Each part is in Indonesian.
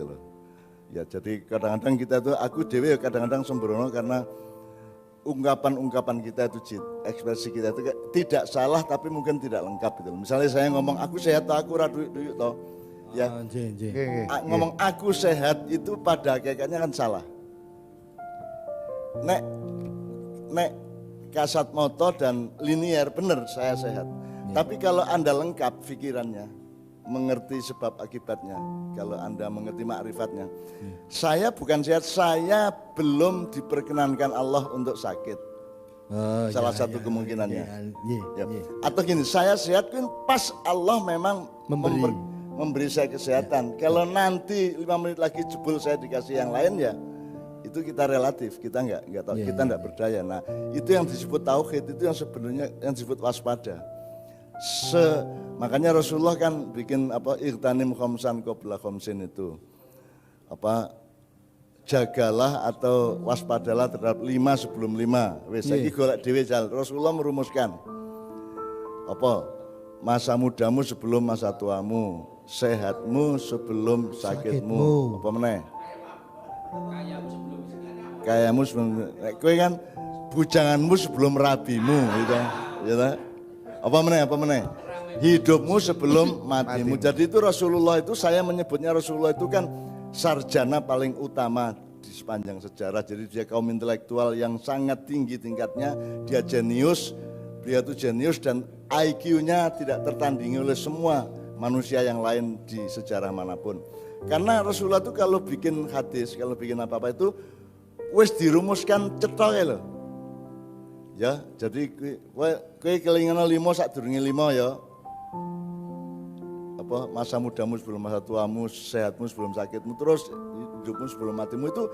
gitu loh. Ya jadi kadang-kadang kita itu, aku dewe kadang-kadang sembrono karena ungkapan-ungkapan kita itu, ekspresi kita itu tidak salah tapi mungkin tidak lengkap gitu. Misalnya saya ngomong aku sehat toh, aku raduyuk toh. Ya. Ngomong aku sehat itu pada hakikatnya kan salah. Nek kasat moto dan linier benar saya sehat. Tapi kalau Anda lengkap pikirannya, mengerti sebab akibatnya, kalau Anda mengerti makrifatnya, saya bukan sehat, saya belum diperkenankan Allah untuk sakit. Salah satu kemungkinannya. Atau gini, saya sehat kan pas Allah memang memberi saya kesehatan. Kalau nanti 5 menit lagi jebol saya dikasih yang lain ya, itu kita relatif, kita nggak tahu, kita nggak berdaya. Nah, itu yang disebut tauhid, itu yang sebenarnya yang disebut waspada. Makanya Rasulullah kan bikin ightanim khamsan qabla khamsin itu. Jagalah atau waspadalah terhadap 5 sebelum 5. Wis saiki golek dhewe jal. Rasulullah merumuskan. Masa mudamu sebelum masa tuamu, sehatmu sebelum sakitmu. Apa meneh? Kayamu sebelum kowe kan bujanganmu sebelum rabimu gitu. Ya. Apa meneh? Hidupmu sebelum matimu. Jadi itu Rasulullah itu, saya menyebutnya Rasulullah itu kan sarjana paling utama di sepanjang sejarah. Jadi dia kaum intelektual yang sangat tinggi tingkatnya. Dia jenius, beliau itu jenius dan IQ-nya tidak tertandingi oleh semua manusia yang lain di sejarah manapun. Karena Rasulullah itu kalau bikin hadis, kalau bikin apa-apa itu wis dirumuskan cetok ya loh. Ya, jadi kowe kelingan 5 sadurunge 5 ya. Masa mudamu sebelum masa tuamu, sehatmu sebelum sakitmu, terus hidupmu sebelum matimu, itu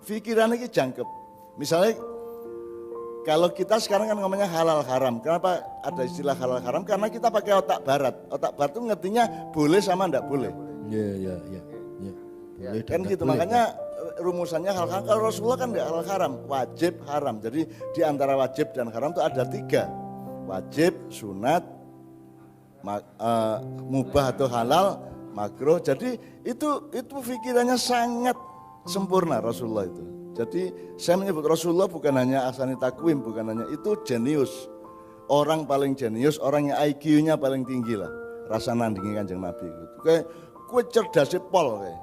pikirannya iki jangkep. Misalnya kalau kita sekarang kan ngomongnya halal haram. Kenapa ada istilah halal haram? Karena kita pakai otak barat. Otak barat itu ngertinya boleh sama enggak boleh. Iya. Kan gitu, makanya rumusannya hal haram. Kalau Rasulullah kan enggak halal haram, wajib haram. Jadi di antara wajib dan haram itu ada 3. Wajib, sunat, mubah atau halal, makruh. Jadi itu pikirannya sangat sempurna Rasulullah itu. Jadi saya menyebut Rasulullah bukan hanya ahsani takwim, bukan hanya itu, jenius. Orang paling jenius, orang yang IQ-nya paling tinggi lah. Rasa nandingi Kanjeng Nabi gitu. Kue cerdasnya pol kayak.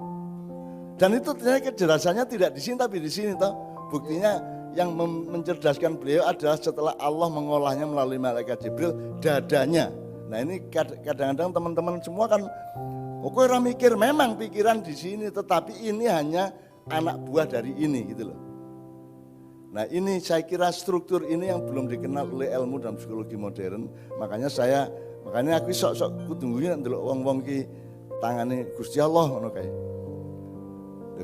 Dan itu ternyata kecerdasannya tidak di sini tapi di sini toh. Buktinya yang mencerdaskan beliau adalah setelah Allah mengolahnya melalui malaikat Jibril dadanya. Nah ini kadang-kadang teman-teman semua kan, kok orang mikir, memang pikiran di sini, tetapi ini hanya anak buah dari ini gitu loh. Nah ini saya kira struktur ini yang belum dikenal oleh ilmu dan psikologi modern. Makanya aku sok-sok kutungguin ndelok wong-wong ki tangane Gusti Allah ngono kae.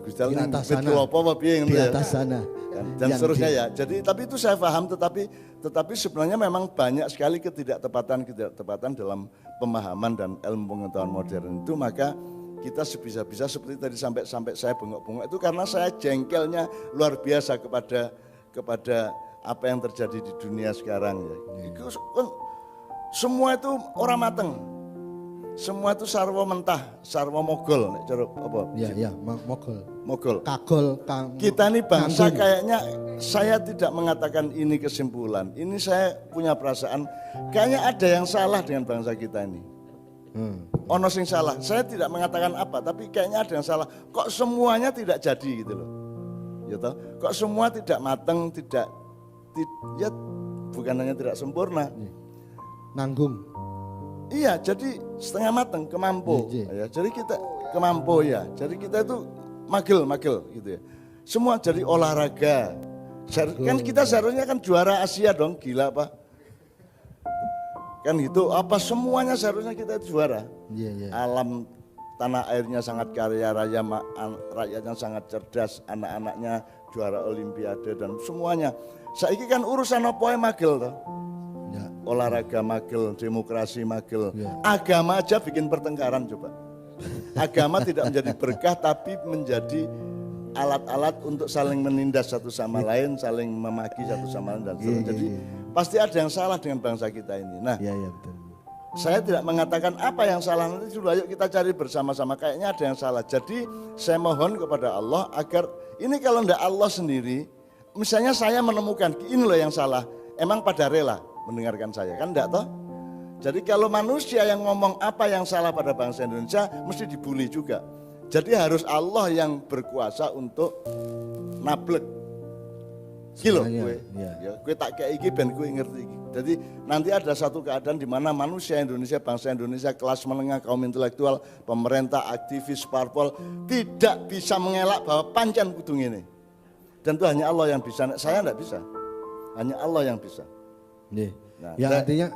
Gusti Allah di atas sana. Dan seterusnya ya. Jadi tapi itu saya paham, tetapi sebenarnya memang banyak sekali ketidaktepatan dalam pemahaman dan ilmu pengetahuan modern itu. Maka kita sebisa-bisa seperti tadi sampai saya bengok-bengok itu karena saya jengkelnya luar biasa kepada apa yang terjadi di dunia sekarang ya. Semua itu orang mateng. Semua itu sarwa mentah, sarwa mogol. Mogol. Kagol. Kita ini bangsa kayaknya, saya tidak mengatakan ini kesimpulan. Ini saya punya perasaan, kayaknya ada yang salah dengan bangsa kita ini. Ono sing salah, saya tidak mengatakan apa, tapi kayaknya ada yang salah. Kok semuanya tidak jadi gitu loh. Ya toh? Kok semua tidak mateng, ya bukan hanya tidak sempurna. Nanggung. Iya, jadi setengah mateng, kemampu. Ya, jadi kita kemampu ya. Jadi kita itu magel gitu ya. Semua jadi olahraga. Kan kita seharusnya kan juara Asia dong, gila Pak. Kan gitu, apa semuanya seharusnya kita juara. Alam tanah airnya sangat kaya raya, rakyatnya sangat cerdas, anak-anaknya juara olimpiade dan semuanya. Saiki kan urusan apa magel toh. Olahraga magel, demokrasi magel, agama aja bikin pertengkaran coba. Agama tidak menjadi berkah tapi menjadi alat-alat untuk saling menindas satu sama lain, saling memaki satu sama lain dan seterusnya. Jadi pasti ada yang salah dengan bangsa kita ini. Nah, betul. Saya tidak mengatakan apa yang salah, nanti dulu ayo kita cari bersama-sama, kayaknya ada yang salah. Jadi saya mohon kepada Allah agar ini kalau tidak Allah sendiri, misalnya saya menemukan ini loh yang salah, emang pada rela mendengarkan saya, kan enggak toh? Jadi kalau manusia yang ngomong apa yang salah pada bangsa Indonesia mesti dibully juga. Jadi harus Allah yang berkuasa untuk nablek. Kilo gue, ya, gue tak kayak iki ben gue ngerti. Jadi nanti ada satu keadaan di mana manusia Indonesia, bangsa Indonesia, kelas menengah, kaum intelektual, pemerintah, aktivis, parpol tidak bisa mengelak bahwa pancen kudu ini. Dan itu hanya Allah yang bisa, saya enggak bisa. Hanya Allah yang bisa. Nah, ya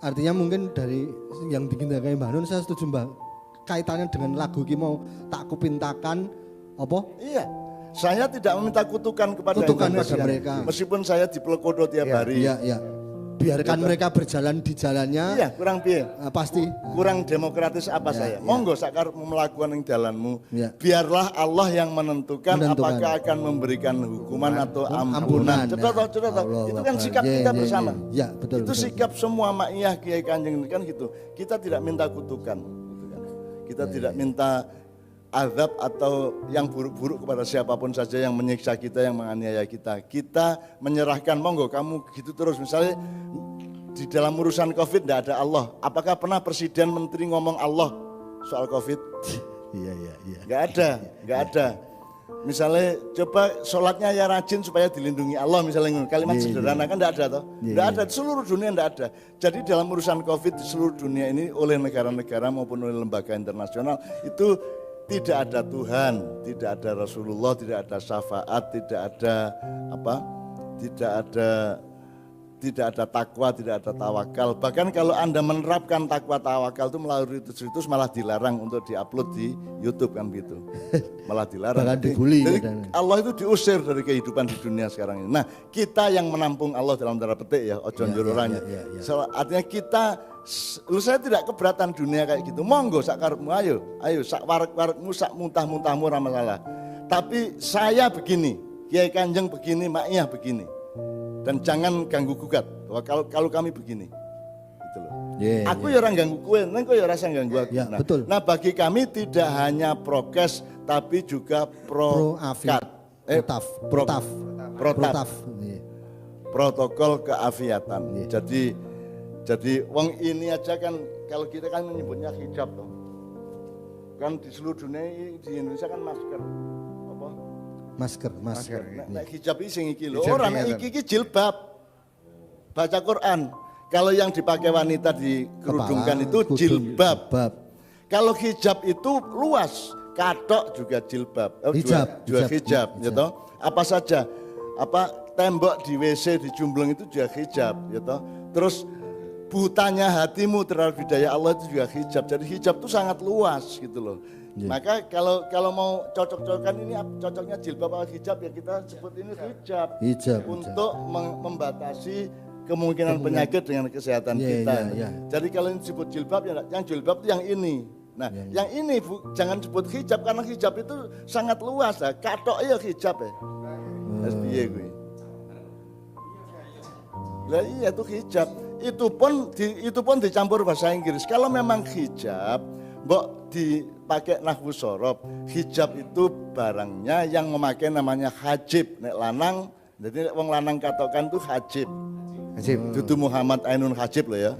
artinya mungkin dari yang bikin dari Mbah Nun saya setuju Mbah. Kaitannya dengan lagu ini mau tak kupintakan apa? Iya. Saya tidak meminta kutukan kepada mereka. Meskipun saya dipelekodo tiap hari. Iya. Biarkan mereka berjalan di jalannya. Iya, kurang piye? Pasti. Kurang demokratis apa saya? Monggo sakar melakukan yang jalanmu. Ya. Biarlah Allah yang menentukan apakah akan memberikan hukuman atau ampunan. Cepat. Itu kan sikap kita bersama. Ya, betul. Itu sikap semua maiyah Kiai Kanjeng kan gitu. Kita tidak minta kutukan. Kita tidak minta azab atau yang buruk-buruk kepada siapapun saja yang menyiksa kita, yang menganiaya kita. Kita menyerahkan, monggo kamu gitu terus. Misalnya di dalam urusan COVID tidak ada Allah. Apakah pernah presiden menteri ngomong Allah soal COVID? Iya. Nggak ada. Misalnya coba sholatnya ya rajin supaya dilindungi Allah, misalnya kalimat sederhana kan tidak ada toh? Tidak ada, di seluruh dunia tidak ada. Jadi dalam urusan COVID di seluruh dunia ini oleh negara-negara maupun oleh lembaga internasional itu tidak ada Tuhan, tidak ada Rasulullah, tidak ada syafaat, tidak ada tidak ada takwa, tidak ada tawakal. Bahkan kalau Anda menerapkan takwa tawakal itu melalui situs malah dilarang untuk diupload di YouTube kan gitu. Malah dilarang. Bahkan dibully. Jadi Allah itu diusir dari kehidupan di dunia sekarang ini. Nah, kita yang menampung Allah dalam tanda petik ya, ojo njororanya. Artinya kita, saya tidak keberatan dunia kayak gitu. Monggo sak karepmu, ayo sak warek-warekmu, sak muntah-muntahmu ora masalah. Tapi saya begini, Kiai Kanjeng begini, Maiyah begini. Dan jangan ganggu gugat. Kalau kami begini. Gitu loh. Aku ya orang ganggu kue, engko ya rasa ganggu aku. Betul. Nah, bagi kami tidak hanya prokes tapi juga protaf. Protokol keafiatan. Jadi wong ini aja kan kalau kita kan menyebutnya hijab toh. Kan di seluruh dunia di Indonesia kan masker. Apa? Masker. Nah, hijab ini sing iki lho. Ora nek iki jilbab. Baca Quran. Kalau yang dipakai wanita dikerudungkan itu jilbab. Kalau hijab itu luas, katok juga jilbab. Juga hijab, gitu. Apa saja? Tembok di WC di Jumbleng itu juga hijab, gitu. Terus butanya hatimu terhadap hidayah Allah itu juga hijab. Jadi hijab itu sangat luas gitu loh. Maka kalau mau cocok-cocokan ini cocoknya jilbab atau hijab ya kita sebut ini hijab. Untuk membatasi kemungkinan penyakit dengan kesehatan kita. Jadi kalau ini disebut jilbab ya yang jilbab itu yang ini. Nah, yang ini jangan sebut hijab karena hijab itu sangat luas ya. Katok ya hijab ya. SBY gue. Lah iya itu hijab. Itu pun dicampur bahasa Inggris. Kalau memang hijab, mbok dipakai nahwu sorob. Hijab itu barangnya yang memakai namanya hajib. Nek lanang, jadi wong lanang katokan itu hajib. Dudu Muhammad Ainun Hajib loh ya.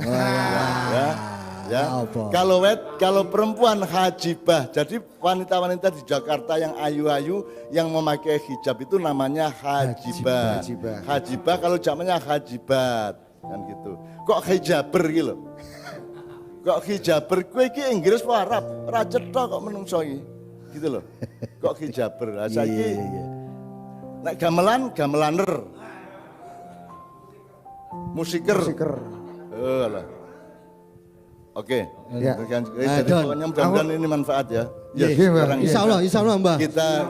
Kalau perempuan hajibah, jadi wanita-wanita di Jakarta yang ayu-ayu yang memakai hijab itu namanya hajibah. Hajibah kalau zamannya hajibat kan gitu. Kok hijaber gitu? Kok hijaber? Kowe iki Inggris apa Arab? Ora cetha kok menungso iki. Gitu loh. Kok hijaber? Saiki nek gamelaner. Musiker. Alah. Oke. Jadi pokoknya mudah-mudahan ini manfaat ya. Insya Allah Mbah.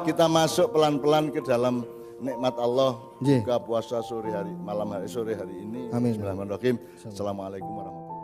Kita masuk pelan-pelan ke dalam nikmat Allah. Buka puasa sore hari, malam hari sore hari ini. Amin. Bismillahirrahmanirrahim. Assalamualaikum warahmatullahi wabarakatuh.